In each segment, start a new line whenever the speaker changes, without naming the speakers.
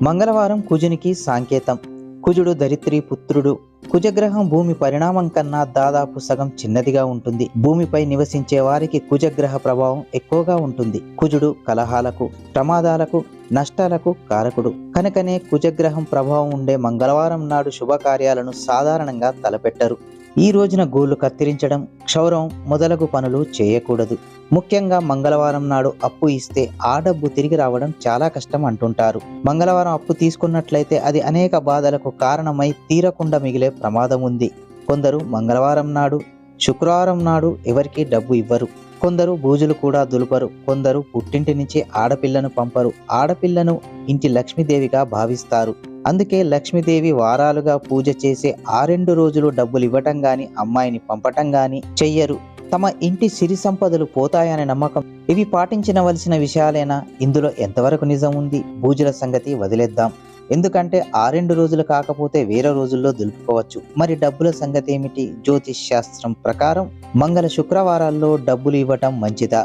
మంగళవారం కుజునికి సాంకేతం. కుజుడు ధరిత్రి పుత్రుడు. కుజగ్రహం భూమి పరిణామం కన్నా దాదాపు సగం చిన్నదిగా ఉంటుంది. భూమిపై నివసించే వారికి కుజగ్రహ ప్రభావం ఎక్కువగా ఉంటుంది. కుజుడు కలహాలకు, ప్రమాదాలకు, నష్టాలకు కారకుడు. కనుకనే కుజగ్రహం ప్రభావం ఉండే మంగళవారం నాడు శుభకార్యాలను సాధారణంగా తలపెట్టరు. ఈ రోజున గోళ్లు కత్తిరించడం, క్షౌరం మొదలగు పనులు చేయకూడదు. ముఖ్యంగా మంగళవారం నాడు అప్పు ఇస్తే ఆ డబ్బు తిరిగి రావడం చాలా కష్టం అంటుంటారు. మంగళవారం అప్పు తీసుకున్నట్లయితే అది అనేక బాధలకు కారణమై తీరకుండా మిగిలే ప్రమాదం ఉంది. కొందరు మంగళవారం నాడు, శుక్రవారం నాడు ఎవరికి డబ్బు ఇవ్వరు. కొందరు బూజులు కూడా దులుపరు. కొందరు పుట్టింటి నుంచి ఆడపిల్లను పంపరు. ఆడపిల్లను ఇంటి లక్ష్మీదేవిగా భావిస్తారు. అందుకే లక్ష్మీదేవి వారాలుగా పూజ చేసే ఆ 2 రోజులు డబ్బులు ఇవ్వటం గాని, అమ్మాయిని పంపటం గాని చెయ్యరు. తమ ఇంటి సిరి సంపదలు పోతాయనే నమ్మకం. ఇవి పాటించవలసిన విషయాలేనా? ఇందులో ఎంతవరకు నిజం ఉంది? బూజుల సంగతి వదిలేద్దాం. ఎందుకంటే ఆ 2 రోజులు కాకపోతే వేరే రోజుల్లో దులుపుకోవచ్చు. మరి డబ్బుల సంగతి ఏమిటి? జ్యోతిష్ శాస్త్రం ప్రకారం మంగళ శుక్రవారాల్లో డబ్బులు ఇవ్వటం మంచిదా?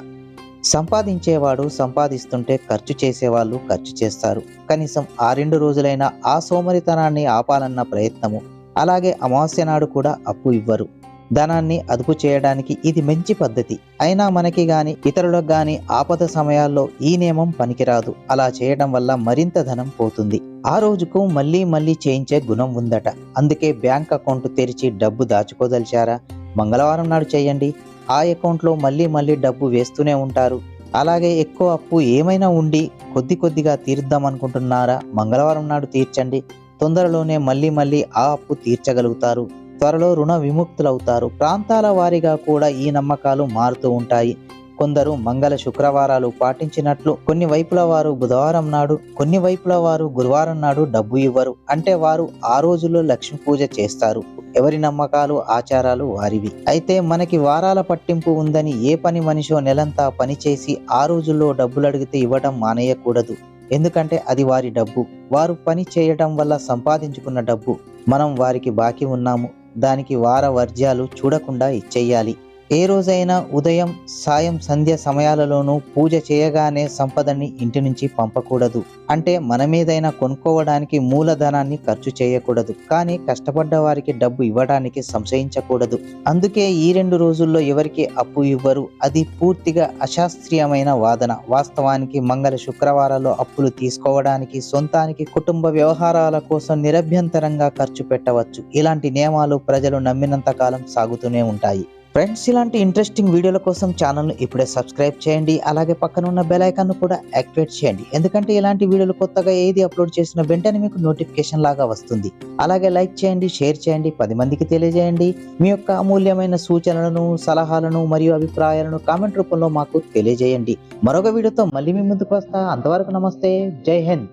సంపాదించేవాడు సంపాదిస్తుంటే ఖర్చు చేసేవాళ్ళు ఖర్చు చేస్తారు. కనీసం ఆ 2 రోజులైనా ఆ సోమరితనాన్ని ఆపాలన్న ప్రయత్నము. అలాగే అమావాస్య నాడు కూడా అప్పు ఇవ్వరు. ధనాన్ని అదుపు చేయడానికి ఇది మంచి పద్ధతి. అయినా మనకి గాని ఇతరులకు గాని ఆపద సమయాల్లో ఈ నియమం పనికిరాదు. అలా చేయడం వల్ల మరింత ధనం పోతుంది. ఆ రోజుకు మళ్ళీ చేయించే గుణం ఉందట. అందుకే బ్యాంక్ అకౌంట్ తెరిచి డబ్బు దాచుకోదలిచారా? మంగళవారం నాడు చేయండి. ఆ అకౌంట్లో మళ్ళీ డబ్బు వేస్తూనే ఉంటారు. అలాగే ఎక్కువ అప్పు ఏమైనా ఉండి కొద్దిగా తీర్దాం అనుకుంటున్నారా? మంగళవారం నాడు తీర్చండి. తొందరలోనే మళ్ళీ ఆ అప్పు తీర్చగలుగుతారు. త్వరలో రుణ విముక్తులవుతారు. ప్రాంతాల వారీగా కూడా ఈ నమ్మకాలు మారుతూ ఉంటాయి. కొందరు మంగళ శుక్రవారాలు పాటించినట్లు కొన్ని వైపుల వారు బుధవారం నాడు, కొన్ని వైపుల వారు గురువారం నాడు డబ్బు ఇవ్వరు. అంటే వారు ఆ రోజుల్లో లక్ష్మీ పూజ చేస్తారు. ఎవరి నమ్మకాలు, ఆచారాలు వారివి. అయితే మనకి వారాల పట్టింపు ఉందని ఏ పని మనిషో నెలంతా పనిచేసి ఆ రోజుల్లో డబ్బులు అడిగితే ఇవ్వడం మానేయకూడదు. ఎందుకంటే అది వారి డబ్బు. వారు పని చేయడం వల్ల సంపాదించుకున్న డబ్బు. మనం వారికి బాకీ ఉన్నాము. దానికి వార వర్జ్యాలు చూడకుండా ఇచ్చేయాలి. ఏ రోజైనా ఉదయం, సాయం, సంధ్య సమయాలలోనూ పూజ చేయగానే సంపదని ఇంటి నుంచి పంపకూడదు. అంటే మనమేదైనా కొనుక్కోవడానికి మూలధనాన్ని ఖర్చు చేయకూడదు. కానీ కష్టపడ్డ వారికి డబ్బు ఇవ్వడానికి సంశయించకూడదు. అందుకే ఈ 2 రోజుల్లో ఎవరికి అప్పు ఇవ్వరు. అది పూర్తిగా అశాస్త్రీయమైన వాదన. వాస్తవానికి మంగళ శుక్రవారాల్లో అప్పులు తీసుకోవడానికి, సొంతానికి, కుటుంబ వ్యవహారాల కోసం నిరభ్యంతరంగా ఖర్చు పెట్టవచ్చు. ఇలాంటి నియమాలు ప్రజలు నమ్మినంత కాలం సాగుతూనే ఉంటాయి. ఫ్రెండ్స్, ఇలాంటి ఇంట్రెస్టింగ్ వీడియోల కోసం ఛానల్ను ఇప్పుడే సబ్స్క్రైబ్ చేయండి. అలాగే పక్కన ఉన్న బెల్ ఐకాన్ను కూడా యాక్టివేట్ చేయండి. ఎందుకంటే ఇలాంటి వీడియోలు కొత్తగా ఏది అప్లోడ్ చేసిన వెంటనే మీకు నోటిఫికేషన్ లాగా వస్తుంది. అలాగే లైక్ చేయండి, షేర్ చేయండి, 10 మందికి తెలియజేయండి. మీ యొక్క అమూల్యమైన సూచనలను, సలహాలను మరియు అభిప్రాయాలను కామెంట్ రూపంలో మాకు తెలియజేయండి. మరొక వీడియోతో మళ్ళీ మీ ముందుకు వస్తా. అంతవరకు నమస్తే. జై హింద్.